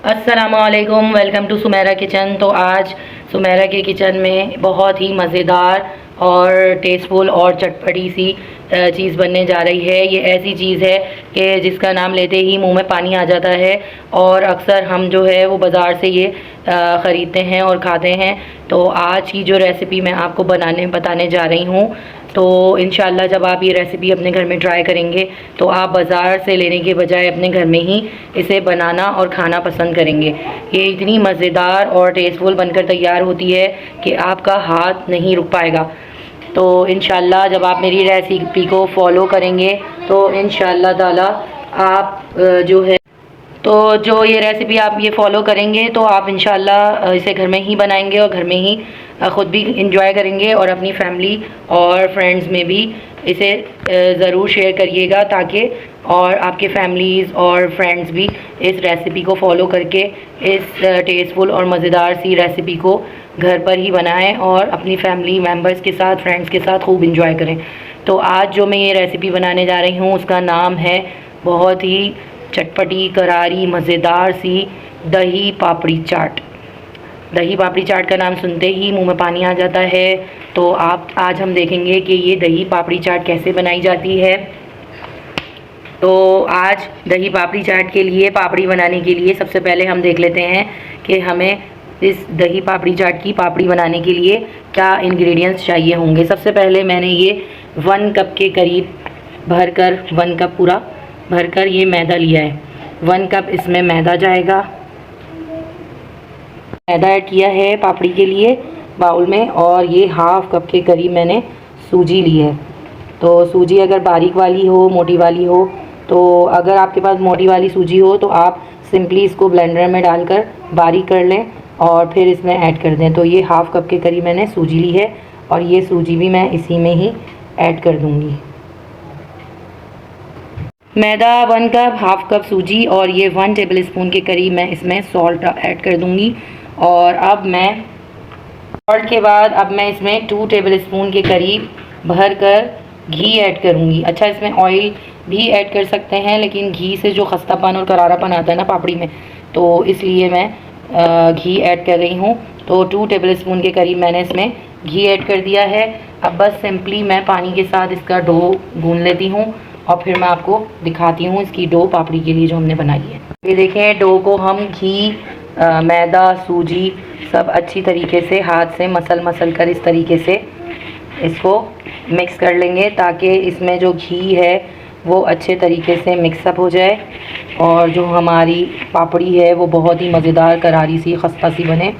अस्सलामुअलैकुम, welcome to Sumera kitchen. तो आज सुमेरा के किचन में बहुत ही मज़ेदार और टेस्टफुल और चटपटी सी चीज़ बनने जा रही है। ये ऐसी चीज़ है कि जिसका नाम लेते ही मुंह में पानी आ जाता है और अक्सर हम जो है वो बाज़ार से ये ख़रीदते हैं और खाते हैं। तो आज की जो रेसिपी मैं आपको बताने जा रही हूँ, तो इंशाल्लाह जब आप ये रेसिपी अपने घर में ट्राई करेंगे तो आप बाज़ार से लेने के बजाय अपने घर में ही इसे बनाना और खाना पसंद करेंगे। ये इतनी मज़ेदार और टेस्टफुल बनकर तैयार होती है कि आपका हाथ नहीं रुक पाएगा। तो इंशाल्लाह जब आप मेरी रेसिपी को फॉलो करेंगे तो इंशाल्लाह ताला आप जो है तो जो ये रेसिपी आप ये फॉलो करेंगे तो आप इंशाल्लाह इसे घर में ही बनाएंगे और घर में ही ख़ुद भी इंजॉय करेंगे और अपनी फैमिली और फ्रेंड्स में भी इसे ज़रूर शेयर करिएगा, ताकि और आपके फैमिलीज़ और फ्रेंड्स भी इस रेसिपी को फॉलो करके इस टेस्टफुल और मज़ेदार सी रेसिपी को घर पर ही बनाएं और अपनी फैमिली मेम्बर्स के साथ, फ्रेंड्स के साथ खूब इंजॉय करें। तो आज जो मैं ये रेसिपी बनाने जा रही हूँ उसका नाम है बहुत ही चटपटी, करारी, मज़ेदार सी दही पापड़ी चाट। दही पापड़ी चाट का नाम सुनते ही मुंह में पानी आ जाता है। तो आज हम देखेंगे कि ये दही पापड़ी चाट कैसे बनाई जाती है। तो आज दही पापड़ी चाट के लिए, पापड़ी बनाने के लिए सबसे पहले हम देख लेते हैं कि हमें इस दही पापड़ी चाट की पापड़ी बनाने के लिए क्या इंग्रेडिएंट्स चाहिए होंगे। सबसे पहले मैंने ये 1 कप के करीब भरकर 1 कप पूरा भरकर ये मैदा लिया है। 1 कप इसमें मैदा जाएगा। मैदा ऐड किया है पापड़ी के लिए बाउल में, और ये 1/2 कप के करीब मैंने सूजी ली है। तो सूजी अगर बारीक वाली हो, मोटी वाली हो, तो अगर आपके पास मोटी वाली सूजी हो तो आप सिंपली इसको ब्लेंडर में डालकर बारीक कर लें और फिर इसमें ऐड कर दें। तो ये 1/2 कप के करीब मैंने सूजी ली है और ये सूजी भी मैं इसी में ही ऐड कर दूँगी। मैदा 1 कप, 1/2 कप सूजी और ये 1 टेबल स्पून के करीब मैं इसमें सॉल्ट ऐड कर दूँगी। और अब मैं सॉल्ट के बाद अब मैं इसमें 2 टेबल स्पून के करीब भर कर घी ऐड करूँगी। अच्छा, इसमें ऑयल भी ऐड कर सकते हैं, लेकिन घी से जो खस्तापन और करारापन आता है ना पापड़ी में, तो इसलिए मैं घी ऐड कर रही हूँ। तो 2 टेबल स्पून के करीब मैंने इसमें घी ऐड कर दिया है। अब बस सिंपली मैं पानी के साथ इसका डो गूँध लेती हूँ और फिर मैं आपको दिखाती हूँ इसकी डो पापड़ी के लिए जो हमने बनाई है। ये देखें, डो को हम घी, मैदा, सूजी सब अच्छी तरीके से हाथ से मसल कर इस तरीके से इसको मिक्स कर लेंगे, ताकि इसमें जो घी है वो अच्छे तरीके से मिक्सअप हो जाए और जो हमारी पापड़ी है वो बहुत ही मज़ेदार, करारी सी, खस्ता सी बने।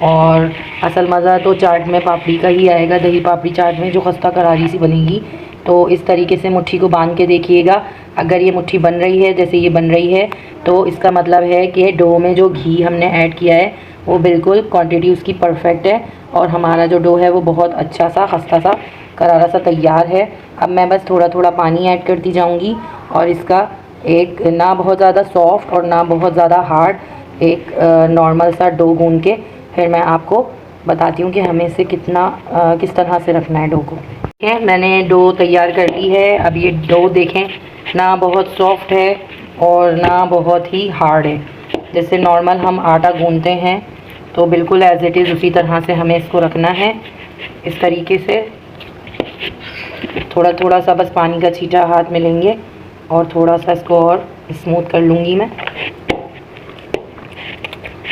और असल मज़ा तो चाट में पापड़ी का ही आएगा, दही पापड़ी चाट में जो खस्ता करारी सी बनेगी। तो इस तरीके से मुट्ठी को बांध के देखिएगा। अगर ये मुट्ठी बन रही है, जैसे ये बन रही है, तो इसका मतलब है कि डो में जो घी हमने ऐड किया है वो बिल्कुल क्वांटिटी उसकी परफेक्ट है और हमारा जो डो है वो बहुत अच्छा सा, खस्ता सा, करारा सा तैयार है। अब मैं बस थोड़ा थोड़ा पानी ऐड करती जाऊंगी और इसका एक ना बहुत ज़्यादा सॉफ्ट और ना बहुत ज़्यादा हार्ड, एक नॉर्मल सा डो गूंद के फिर मैं आपको बताती हूँ कि हमें इसे किस तरह से रखना है डो को। ठीक है, मैंने डो तैयार कर ली है। अब ये डो देखें, ना बहुत सॉफ्ट है और ना बहुत ही हार्ड है। जैसे नॉर्मल हम आटा गूंदते हैं तो बिल्कुल एज इट इज़ उसी तरह से हमें इसको रखना है। इस तरीके से थोड़ा थोड़ा सा बस पानी का छींटा हाथ में लेंगे और थोड़ा सा इसको और स्मूथ कर लूँगी मैं।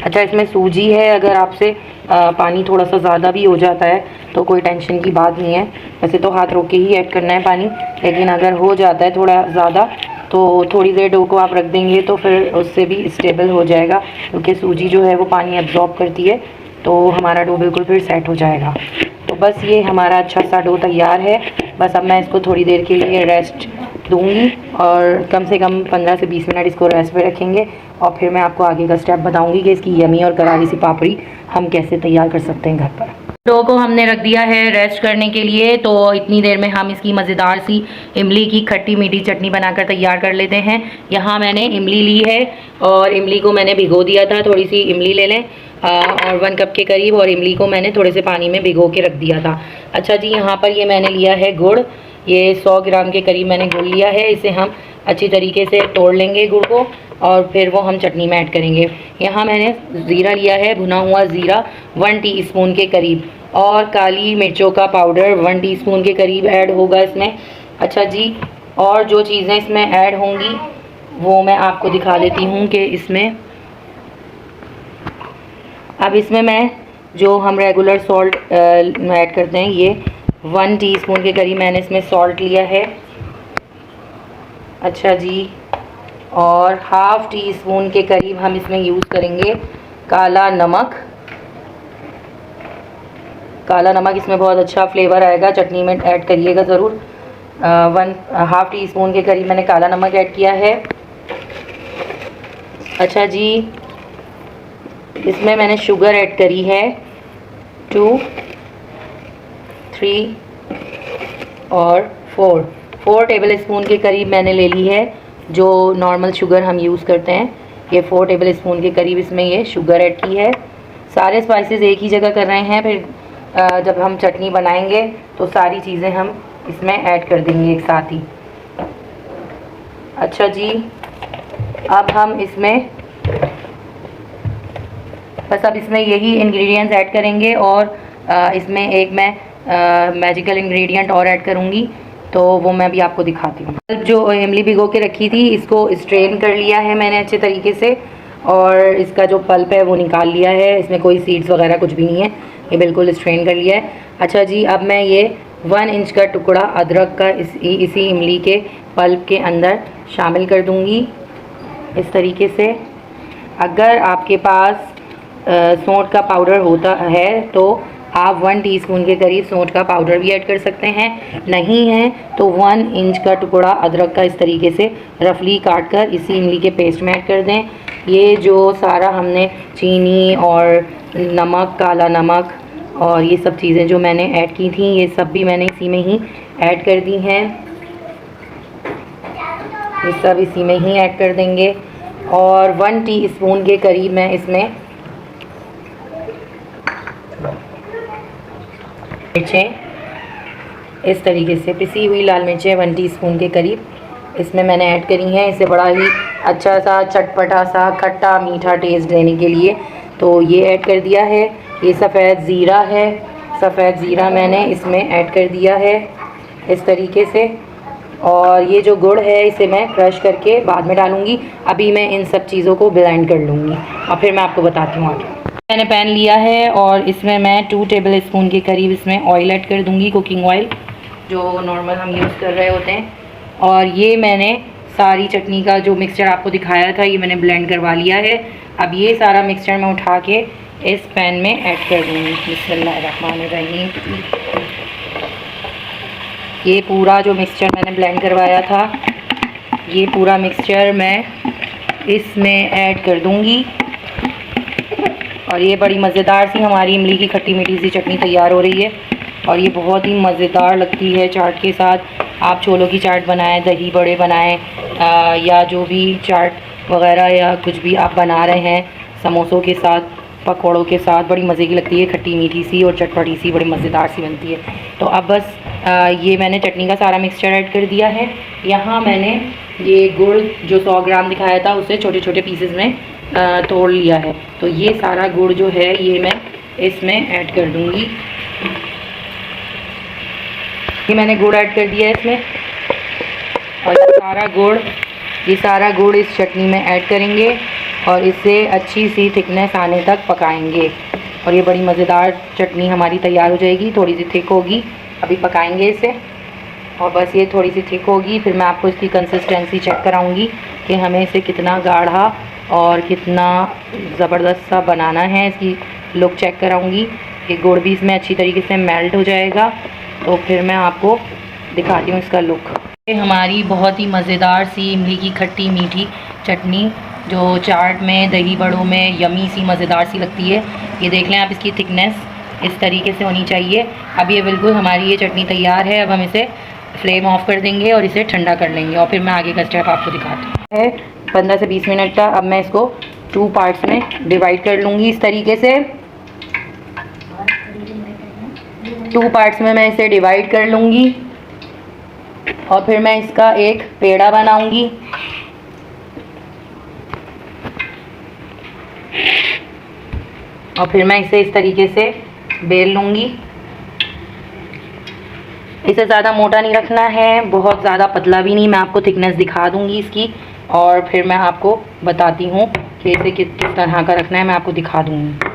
अच्छा, इसमें सूजी है, अगर आपसे पानी थोड़ा सा ज़्यादा भी हो जाता है तो कोई टेंशन की बात नहीं है। वैसे तो हाथ रोक के ही ऐड करना है पानी, लेकिन अगर हो जाता है थोड़ा ज़्यादा तो थोड़ी देर डो को आप रख देंगे तो फिर उससे भी स्टेबल हो जाएगा, क्योंकि सूजी जो है वो पानी एब्जॉर्ब करती है। तो हमारा डो बिल्कुल फिर सेट हो जाएगा। तो बस ये हमारा अच्छा सा डो तैयार है। बस अब मैं इसको थोड़ी देर के लिए रेस्ट दूँगी और कम से कम 15 से 20 मिनट इसको रेस्ट पे रखेंगे और फिर मैं आपको आगे का स्टेप बताऊँगी कि इसकी यमी और करारी सी पापड़ी हम कैसे तैयार कर सकते हैं घर पर। डो को हमने रख दिया है रेस्ट करने के लिए। तो इतनी देर में हम इसकी मज़ेदार सी इमली की खट्टी मीठी चटनी बनाकर तैयार कर लेते हैं। यहाँ मैंने इमली ली है और इमली को मैंने भिगो दिया था। थोड़ी सी इमली ले लें और 1 कप के करीब, और इमली को मैंने थोड़े से पानी में भिगो के रख दिया था। अच्छा जी, यहाँ पर ये मैंने लिया है गुड़। ये 100 ग्राम के करीब मैंने गुड़ लिया है। इसे हम अच्छी तरीके से तोड़ लेंगे गुड़ को और फिर वो हम चटनी में ऐड करेंगे। यहाँ मैंने ज़ीरा लिया है, भुना हुआ ज़ीरा 1 टीस्पून के करीब, और काली मिर्चों का पाउडर 1 टीस्पून के करीब ऐड होगा इसमें। अच्छा जी, और जो चीज़ें इसमें ऐड होंगी वो मैं आपको दिखा देती हूँ कि इसमें अब इसमें मैं जो हम रेगुलर सॉल्ट ऐड करते हैं, ये 1 टीस्पून के करीब मैंने इसमें सॉल्ट लिया है। अच्छा जी, और ½ टीस्पून के करीब हम इसमें यूज़ करेंगे काला नमक। काला नमक इसमें बहुत अच्छा फ्लेवर आएगा, चटनी में ऐड करिएगा ज़रूर। ½ टीस्पून के करीब मैंने काला नमक ऐड किया है। अच्छा जी, इसमें मैंने शुगर ऐड करी है 2, 3 और 4 टेबल स्पून के करीब मैंने ले ली है, जो नॉर्मल शुगर हम यूज़ करते हैं। ये 4 टेबल स्पून के करीब इसमें ये शुगर ऐड की है। सारे स्पाइसेस एक ही जगह कर रहे हैं, फिर जब हम चटनी बनाएंगे तो सारी चीज़ें हम इसमें ऐड कर देंगे एक साथ ही। अच्छा जी, अब हम इसमें बस अब इसमें यही इंग्रेडिएंट्स ऐड करेंगे, और इसमें एक मैं मैजिकल इंग्रेडिएंट और ऐड करूँगी, तो वो मैं भी आपको दिखाती हूँ। जो इमली भिगो के रखी थी, इसको स्ट्रेन कर लिया है मैंने अच्छे तरीके से, और इसका जो पल्प है वो निकाल लिया है। इसमें कोई सीड्स वगैरह कुछ भी नहीं है, ये बिल्कुल स्ट्रेन कर लिया है। अच्छा जी, अब मैं ये 1 इंच का टुकड़ा अदरक का इसी इमली के पल्प के अंदर शामिल कर दूँगी इस तरीके से। अगर आपके पास सौंठ का पाउडर होता है तो आप 1 टीस्पून के करीब सौंठ का पाउडर भी ऐड कर सकते हैं। नहीं है तो 1 इंच का टुकड़ा अदरक का इस तरीके से रफली काट कर इसी इमली के पेस्ट में ऐड कर दें। ये जो सारा हमने चीनी और नमक, काला नमक और ये सब चीज़ें जो मैंने ऐड की थी, ये सब भी मैंने इसी में ही ऐड कर दी हैं। ये सब इसी में ही ऐड कर देंगे, और 1 टीस्पून के करीब मैं इसमें मिर्चें इस तरीके से पिसी हुई लाल मिर्चें 1 टीस्पून के करीब इसमें मैंने ऐड करी हैं। इसे बड़ा ही अच्छा सा चटपटा सा खट्टा मीठा टेस्ट देने के लिए तो ये ऐड कर दिया है। ये सफ़ेद ज़ीरा है, सफ़ेद ज़ीरा मैंने इसमें ऐड कर दिया है इस तरीके से। और ये जो गुड़ है इसे मैं क्रश करके बाद में डालूँगी। अभी मैं इन सब चीज़ों को ब्लेंड कर लूँगी और फिर मैं आपको बताती हूँ आगे। मैंने पैन लिया है और इसमें मैं 2 टेबल स्पून के करीब इसमें ऑयल ऐड कर दूँगी, कुकिंग ऑयल जो नॉर्मल हम यूज़ कर रहे होते हैं। और ये मैंने सारी चटनी का जो मिक्सचर आपको दिखाया था ये मैंने ब्लेंड करवा लिया है। अब ये सारा मिक्सचर मैं उठा के इस पैन में ऐड कर दूँगी। बिस्मिल्लाहिर्रहमानिर्रहीम। ये पूरा जो मिक्सचर मैंने ब्लेंड करवाया था ये पूरा मिक्सचर मैं इसमें ऐड कर दूँगी। और ये बड़ी मज़ेदार सी हमारी इमली की खट्टी मीठी सी चटनी तैयार हो रही है और ये बहुत ही मज़ेदार लगती है चाट के साथ। आप छोलों की चाट बनाएं, दही बड़े बनाएं, या जो भी चाट वगैरह या कुछ भी आप बना रहे हैं समोसों के साथ, पकौड़ों के साथ, बड़ी मज़े की लगती है, खट्टी मीठी सी और चटपटी सी, बड़ी मज़ेदार सी बनती है। तो अब बस ये मैंने चटनी का सारा मिक्सचर ऐड कर दिया है। यहाँ मैंने ये गुड़ जो 100 ग्राम दिखाया था उसे छोटे छोटे पीसेस में तोड़ लिया है। तो ये सारा गुड़ जो है ये मैं इसमें ऐड कर दूँगी। ये मैंने गुड़ ऐड कर दिया है इसमें, और ये सारा गुड़ इस चटनी में ऐड करेंगे और इसे अच्छी सी थिकनेस आने तक पकाएंगे। और ये बड़ी मज़ेदार चटनी हमारी तैयार हो जाएगी। थोड़ी सी थिक होगी, अभी पकाएंगे इसे, और बस ये थोड़ी सी थिक होगी फिर मैं आपको इसकी कंसिस्टेंसी चेक कराऊंगी कि हमें इसे कितना गाढ़ा और कितना ज़बरदस्त सा बनाना है। इसकी लुक चेक कराऊंगी कि गुड़ भी इसमें अच्छी तरीके से मेल्ट हो जाएगा, तो फिर मैं आपको दिखाती हूँ इसका लुक। ये हमारी बहुत ही मज़ेदार सी इमली की खट्टी मीठी चटनी जो चाट में, दही बड़ों में यमी सी मज़ेदार सी लगती है। ये देख लें आप, इसकी थिकनेस इस तरीके से होनी चाहिए। अब ये बिल्कुल हमारी ये चटनी तैयार है। अब हम इसे फ्लेम ऑफ कर देंगे और इसे ठंडा कर लेंगे और फिर मैं आगे का स्टेप आपको दिखाती हूँ। 15 से 20 मिनट का अब मैं इसको 2 पार्ट्स में डिवाइड कर लूँगी इस तरीके से। 2 पार्ट्स में मैं इसे डिवाइड कर लूँगी। और फिर मैं इसका एक पेड़ा बनाऊंगी। और फिर मैं इसे इस तरीके से बेल लूँगी। इसे ज़्यादा मोटा नहीं रखना है, बहुत ज़्यादा पतला भी नहीं। मैं आपको थिकनेस दिखा दूँगी इसकी, और फिर मैं आपको बताती हूँ कि इसे किस तरह का रखना है, मैं आपको दिखा दूँगी।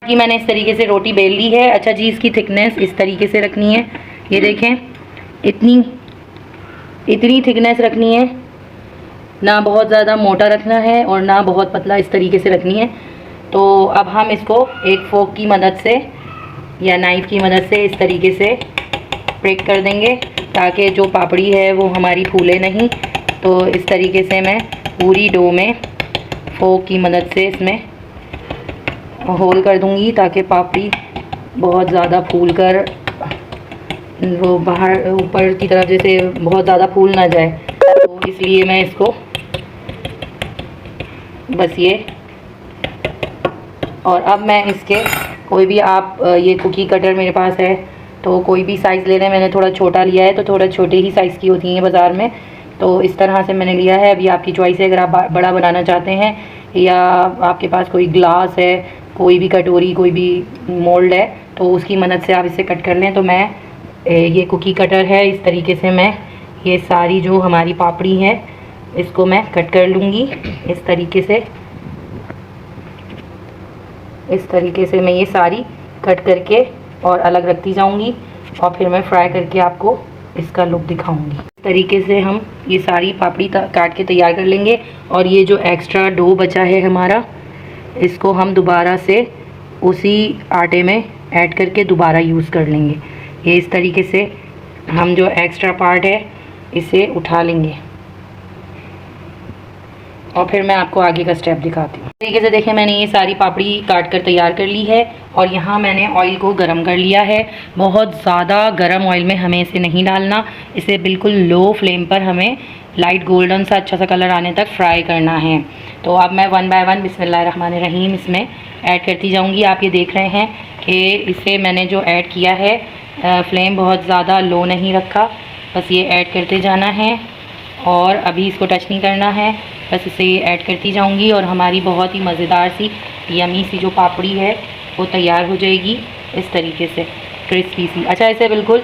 कि मैंने इस तरीके से रोटी बेल ली है। अच्छा जी, इसकी थिकनेस इस तरीके से रखनी है। ये देखें, इतनी थिकनेस रखनी है, ना बहुत ज़्यादा मोटा रखना है और ना बहुत पतला, इस तरीके से रखनी है। तो अब हम इसको एक फोक की मदद से या नाइफ़ की मदद से इस तरीके से ब्रेक कर देंगे, ताकि जो पापड़ी है वो हमारी फूले नहीं। तो इस तरीके से मैं पूरी डो में फोक की मदद से इसमें होल कर दूंगी, ताकि पापड़ी बहुत ज़्यादा फूल कर वो बाहर ऊपर की तरफ जैसे बहुत ज़्यादा फूल ना जाए। तो इसलिए मैं इसको बस ये, और अब मैं इसके कोई भी आप ये कुकी कटर मेरे पास है तो कोई भी साइज़ ले रहे हैं। मैंने थोड़ा छोटा लिया है, तो थोड़ा छोटे ही साइज़ की होती हैं बाज़ार में, तो इस तरह से मैंने लिया है। अभी आपकी चॉइस है, अगर आप बड़ा बनाना चाहते हैं या आपके पास कोई ग्लास है, कोई भी कटोरी, कोई भी मोल्ड है, तो उसकी मदद से आप इसे कट कर लें। तो मैं ये कुकी कटर है, इस तरीके से मैं ये सारी जो हमारी पापड़ी है इसको मैं कट कर लूँगी। इस तरीके से मैं ये सारी कट करके और अलग रखती जाऊंगी, और फिर मैं फ्राई करके आपको इसका लुक दिखाऊंगी। इस तरीके से हम ये सारी पापड़ी काट के तैयार कर लेंगे। और ये जो एक्स्ट्रा डो बचा है हमारा, इसको हम दोबारा से उसी आटे में ऐड करके दोबारा यूज़ कर लेंगे। ये इस तरीके से हम जो एक्स्ट्रा पार्ट है इसे उठा लेंगे, और फिर मैं आपको आगे का स्टेप दिखाती हूँ। तरीके से देखें, मैंने ये सारी पापड़ी काट कर तैयार कर ली है, और यहाँ मैंने ऑयल को गरम कर लिया है। बहुत ज़्यादा गरम ऑयल में हमें इसे नहीं डालना, इसे बिल्कुल लो फ्लेम पर हमें लाइट गोल्डन सा अच्छा सा कलर आने तक फ्राई करना है। तो अब मैं 1 बाय 1 बिस्मिल्लाहिर्रहमानिर्रहीम इसमें ऐड करती जाऊँगी। आप ये देख रहे हैं कि इसे मैंने जो ऐड किया है, फ्लेम बहुत ज़्यादा लो नहीं रखा, बस ये ऐड करते जाना है, और अभी इसको टच नहीं करना है, बस इसे ऐड करती जाऊंगी, और हमारी बहुत ही मज़ेदार सी यमी सी जो पापड़ी है वो तैयार हो जाएगी इस तरीके से, क्रिस्पी सी। अच्छा, इसे बिल्कुल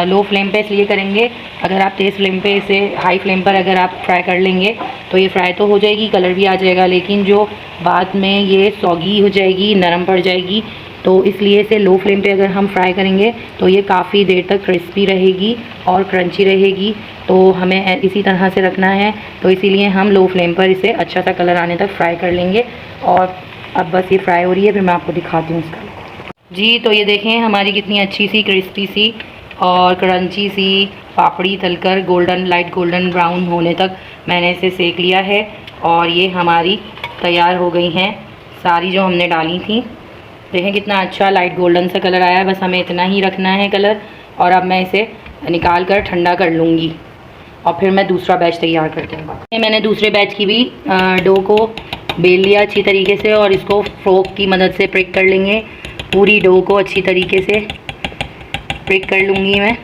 लो फ्लेम पे इसलिए करेंगे, अगर आप तेज़ फ्लेम पे इसे हाई फ्लेम पर अगर आप फ्राई कर लेंगे तो ये फ्राई तो हो जाएगी, कलर भी आ जाएगा, लेकिन जो बाद में ये सौगी हो जाएगी, नरम पड़ जाएगी। तो इसलिए इसे लो फ्लेम पे अगर हम फ्राई करेंगे तो ये काफ़ी देर तक क्रिस्पी रहेगी और क्रंची रहेगी। तो हमें इसी तरह से रखना है, तो इसीलिए हम लो फ्लेम पर इसे अच्छा सा कलर आने तक फ्राई कर लेंगे। और अब बस ये फ्राई हो रही है, फिर मैं आपको दिखाती हूँ इसका जी। तो ये देखें, हमारी कितनी अच्छी सी क्रिस्पी सी और क्रंची सी पापड़ी तलकर लाइट गोल्डन ब्राउन होने तक मैंने इसे सेक लिया है, और ये हमारी तैयार हो गई हैं सारी जो हमने डाली थी। देखें कितना अच्छा लाइट गोल्डन सा कलर आया है, बस हमें इतना ही रखना है कलर। और अब मैं इसे निकाल कर ठंडा कर लूँगी, और फिर मैं दूसरा बैच तैयार कर दूँगा। मैंने दूसरे बैच की भी डो को बेल लिया अच्छी तरीके से, और इसको फोक की मदद से प्रिक कर लेंगे। पूरी डो को अच्छी तरीके से प्रिक कर लूँगी मैं।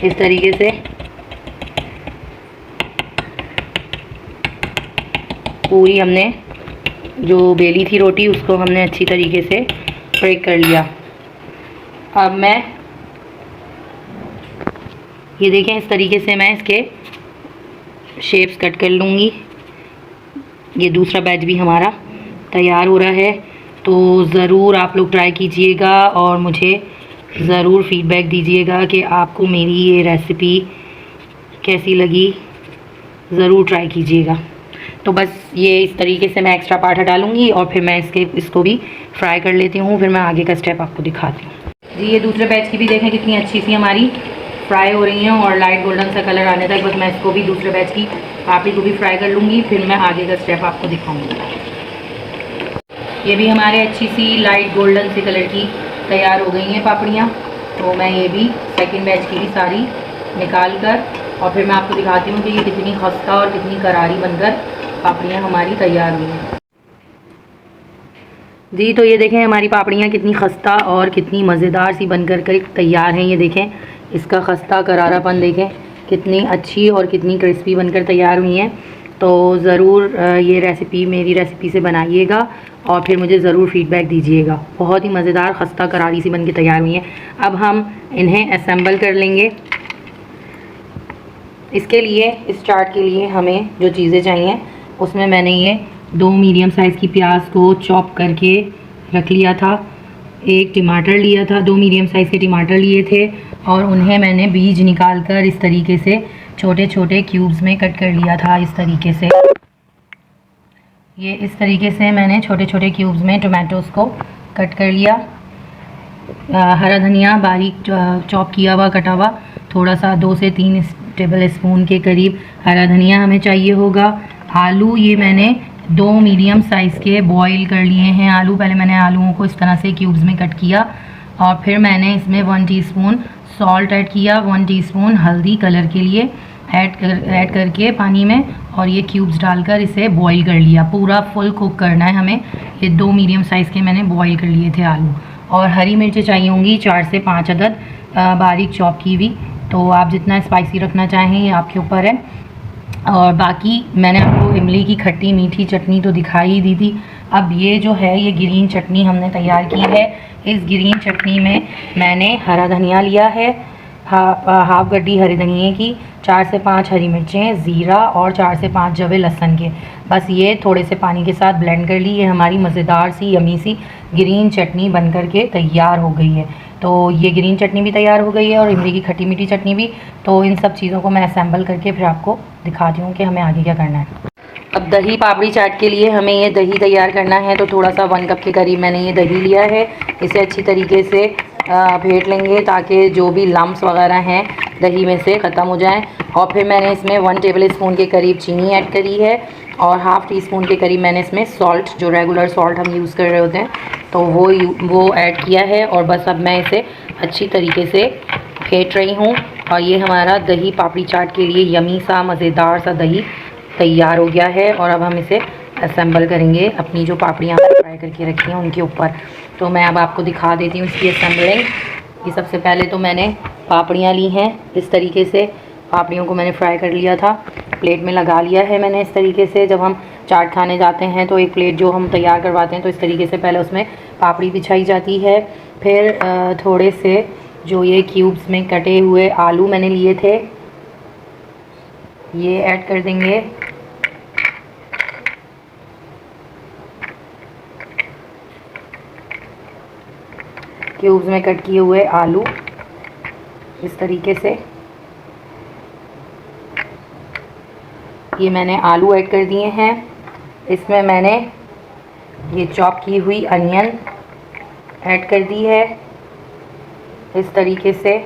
इस तरीके से पूरी हमने जो बेली थी रोटी, उसको हमने अच्छी तरीके से फ्राई कर लिया। अब मैं ये देखें, इस तरीके से मैं इसके शेप्स कट कर लूँगी। ये दूसरा बैच भी हमारा तैयार हो रहा है, तो ज़रूर आप लोग ट्राई कीजिएगा और मुझे ज़रूर फीडबैक दीजिएगा कि आपको मेरी ये रेसिपी कैसी लगी, ज़रूर ट्राई कीजिएगा। तो बस ये इस तरीके से मैं एक्स्ट्रा पार्ट हटा लूँगी, और फिर मैं इसको भी फ्राई कर लेती हूँ, फिर मैं आगे का स्टेप आपको दिखाती हूँ जी। ये दूसरे बैच की भी देखें कितनी अच्छी सी हमारी फ्राई हो रही हैं, और लाइट गोल्डन सा कलर आने तक बस मैं इसको भी दूसरे बैच की पापड़ी को भी फ्राई कर लूँगी, फिर मैं आगे का स्टेप आपको दिखाऊँगी। ये भी हमारे अच्छी सी लाइट गोल्डन सी कलर की तैयार हो गई हैं पापड़ियाँ। तो मैं ये भी सेकंड बैच की भी सारी निकाल कर, और फिर मैं आपको दिखाती हूँ कि ये कितनी खस्ता और कितनी करारी बनकर पापड़ियाँ हमारी तैयार हुई हैं। जी तो ये देखें हमारी पापड़ियाँ कितनी खस्ता और कितनी मज़ेदार सी बनकर कर तैयार हैं। ये देखें इसका खस्ता करारापन देखें, कितनी अच्छी और कितनी क्रिस्पी बनकर तैयार हुई हैं। तो ज़रूर ये रेसिपी मेरी रेसिपी से बनाइएगा और फिर मुझे ज़रूर फ़ीडबैक दीजिएगा। बहुत ही मज़ेदार खस्ता करारी सी बनकर तैयार हुई हैं। अब हम इन्हें असेंबल कर लेंगे। इसके लिए, इस चाट के लिए हमें जो चीज़ें चाहिए उसमें मैंने ये 2 मीडियम साइज़ की प्याज को चॉप करके रख लिया था। एक टमाटर लिया था, 2 मीडियम साइज़ के टमाटर लिए थे और उन्हें मैंने बीज निकाल कर इस तरीके से छोटे छोटे क्यूब्स में कट कर लिया था। इस तरीके से ये इस तरीके से मैंने छोटे छोटे क्यूब्स में टमाटोज़ को कट कर लिया। हरा धनिया बारीक चॉप किया हुआ कटा हुआ, थोड़ा सा 2 से 3 टेबल स्पून के करीब हरा धनिया हमें चाहिए होगा। आलू ये मैंने 2 मीडियम साइज़ के बॉईल कर लिए हैं आलू। पहले मैंने आलूओं को इस तरह से क्यूब्स में कट किया और फिर मैंने इसमें 1 टीस्पून सॉल्ट ऐड किया, 1 टीस्पून हल्दी कलर के लिए ऐड करके पानी में, और ये क्यूब्स डालकर इसे बॉईल कर लिया। पूरा फुल कुक करना है हमें। ये 2 मीडियम साइज़ के मैंने बॉईल कर लिए थे आलू। और हरी मिर्चें चाहिए होंगी 4 से 5 अदद बारीक चॉप की हुई। तो आप जितना स्पाइसी रखना चाहें ये आपके ऊपर है। और बाकी मैंने आपको इमली की खट्टी मीठी चटनी तो दिखाई ही दी थी। अब ये जो है ये ग्रीन चटनी हमने तैयार की है। इस ग्रीन चटनी में मैंने हरा धनिया लिया है, हाफ गड्डी हरी धनिया की, 4 से 5 हरी मिर्चें, ज़ीरा और 4 से 5 जवे लहसुन के। बस ये थोड़े से पानी के साथ ब्लेंड कर ली। ये हमारी मज़ेदार सी यमी सी ग्रीन चटनी बनकर के तैयार हो गई है। तो ये ग्रीन चटनी भी तैयार हो गई है और इमली की खट्टी मीठी चटनी भी। तो इन सब चीज़ों को मैं असेंबल करके फिर आपको दिखाती हूँ कि हमें आगे क्या करना है। अब दही पापड़ी चाट के लिए हमें ये दही तैयार करना है। तो थोड़ा सा 1 कप के करीब मैंने ये दही लिया है। इसे अच्छी तरीके से फेंट लेंगे ताकि जो भी लम्स वगैरह हैं दही में से ख़त्म हो जाएं। और फिर मैंने इसमें 1 टेबल स्पून के करीब चीनी ऐड करी है और हाफ़ टी स्पून के करीब मैंने इसमें सॉल्ट, जो रेगुलर सॉल्ट हम यूज़ कर रहे होते हैं, तो वो ऐड किया है। और बस अब मैं इसे अच्छी तरीके से फेंट रही हूँ। और ये हमारा दही पापड़ी चाट के लिए यमी सा मज़ेदार सा दही तैयार हो गया है। और अब हम इसे असेंबल करेंगे अपनी जो पापड़ियाँ फ्राई करके रखी हैं उनके ऊपर। तो मैं अब आपको दिखा देती हूँ इसकी असेंबलिंग। ये सबसे पहले तो मैंने पापड़ियाँ ली हैं। इस तरीके से पापड़ियों को मैंने फ्राई कर लिया था, प्लेट में लगा लिया है मैंने। इस तरीके से जब हम चाट खाने जाते हैं तो एक प्लेट जो हम तैयार करवाते हैं तो इस तरीके से पहले उसमें पापड़ी बिछाई जाती है। फिर थोड़े से जो ये क्यूब्स में कटे हुए आलू मैंने लिए थे ये ऐड कर देंगे। क्यूब्स में कट किए हुए आलू इस तरीके से ये मैंने आलू ऐड कर दिए हैं। इसमें मैंने ये चॉप की हुई अनियन ऐड कर दी है इस तरीके से।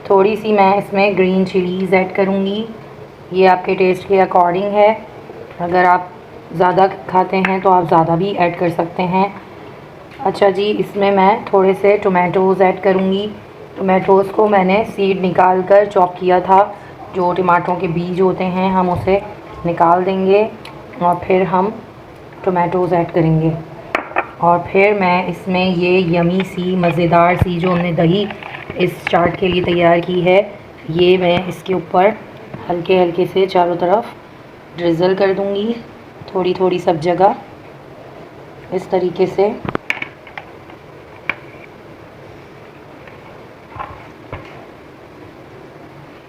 थोड़ी सी मैं इसमें ग्रीन चिलीज़ ऐड करूँगी, ये आपके टेस्ट के अकॉर्डिंग है। अगर आप ज़्यादा खाते हैं तो आप ज़्यादा भी ऐड कर सकते हैं। अच्छा जी, इसमें मैं थोड़े से टोमेटोज़ ऐड करूँगी। टोमेटोज़ को मैंने सीड निकाल कर चॉप किया था। जो टमाटरों के बीज होते हैं हम उसे निकाल देंगे और फिर हम टोमेटोज़ ऐड करेंगे। और फिर मैं इसमें ये यमी सी मज़ेदार सी जो हमने दही इस चाट के लिए तैयार की है ये मैं इसके ऊपर हल्के हल्के से चारों तरफ ड्रिज़ल कर दूँगी, थोड़ी थोड़ी सब जगह इस तरीके से।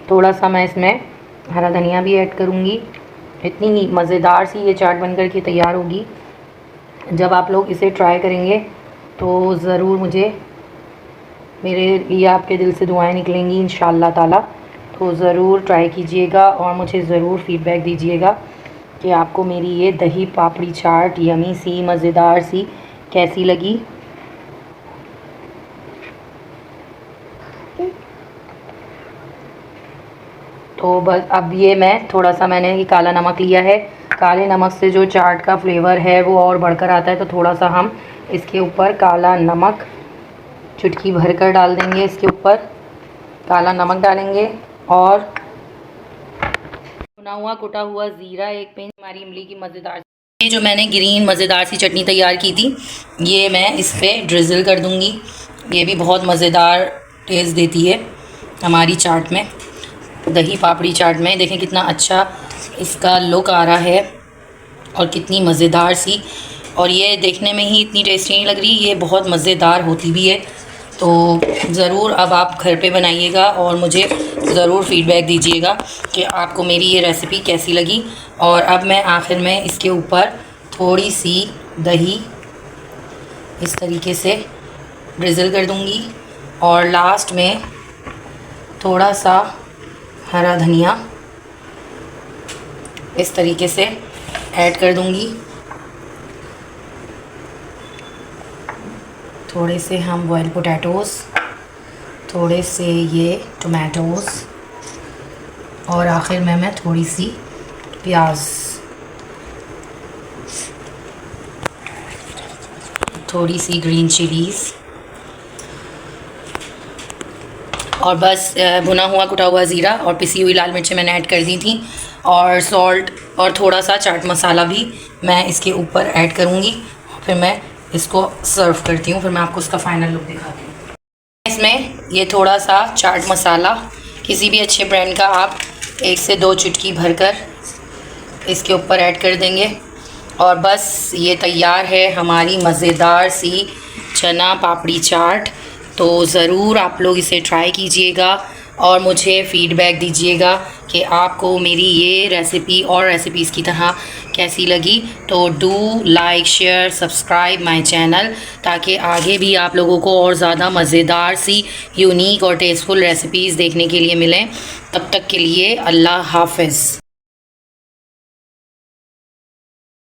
थोड़ा सा मैं इसमें हरा धनिया भी ऐड करूँगी। इतनी ही मज़ेदार सी ये चाट बनकर के तैयार होगी। जब आप लोग इसे ट्राई करेंगे तो ज़रूर मुझे, मेरे लिए आपके दिल से दुआएं निकलेंगी इंशाअल्लाह ताला। तो ज़रूर ट्राई कीजिएगा और मुझे ज़रूर फ़ीडबैक दीजिएगा कि आपको मेरी ये दही पापड़ी चाट यमी सी मज़ेदार सी कैसी लगी। तो बस अब ये मैं थोड़ा सा मैंने ये काला नमक लिया है। काले नमक से जो चाट का फ्लेवर है वो और बढ़कर आता है। तो थोड़ा सा हम इसके ऊपर काला नमक चुटकी भर कर डाल देंगे। इसके ऊपर काला नमक डालेंगे और भुना हुआ कुटा हुआ ज़ीरा 1 पिंच, हमारी इमली की मज़ेदार ये जो मैंने ग्रीन मज़ेदार सी चटनी तैयार की थी, ये मैं इस पर ड्रिज़ल कर दूँगी। ये भी बहुत मज़ेदार टेस्ट देती है हमारी चाट में, दही पापड़ी चाट में। देखें कितना अच्छा इसका लुक आ रहा है और कितनी मज़ेदार सी, और ये देखने में ही इतनी टेस्टी नहीं लग रही, ये बहुत मज़ेदार होती भी है। तो ज़रूर अब आप घर पे बनाइएगा और मुझे ज़रूर फ़ीडबैक दीजिएगा कि आपको मेरी ये रेसिपी कैसी लगी। और अब मैं आखिर में इसके ऊपर थोड़ी सी दही इस तरीके से ड्रिज़ल कर दूँगी और लास्ट में थोड़ा सा हरा धनिया इस तरीके से ऐड कर दूँगी। थोड़े से हम बॉयल पोटैटोज़, थोड़े से ये टोमेटोज़ और आखिर में मैं थोड़ी सी प्याज, थोड़ी सी ग्रीन चिलीज़ और बस भुना हुआ कुटा हुआ ज़ीरा और पिसी हुई लाल मिर्चें मैंने ऐड कर दी थी, और सॉल्ट और थोड़ा सा चाट मसाला भी मैं इसके ऊपर ऐड करूँगी। फिर मैं इसको सर्व करती हूँ, फिर मैं आपको इसका फ़ाइनल लुक दिखाती हूँ। इसमें ये थोड़ा सा चाट मसाला किसी भी अच्छे ब्रांड का आप 1 से 2 चुटकी भरकर इसके ऊपर ऐड कर देंगे और बस ये तैयार है हमारी मज़ेदार सी चना पापड़ी चाट। तो ज़रूर आप लोग इसे ट्राई कीजिएगा और मुझे फ़ीडबैक दीजिएगा कि आपको मेरी ये रेसिपी और रेसिपीज़ की तरह कैसी लगी। तो do like share subscribe my channel, ताकि आगे भी आप लोगों को और ज़्यादा मज़ेदार सी यूनिक और टेस्टफुल रेसिपीज़ देखने के लिए मिलें। तब तक के लिए अल्लाह हाफ़िज़।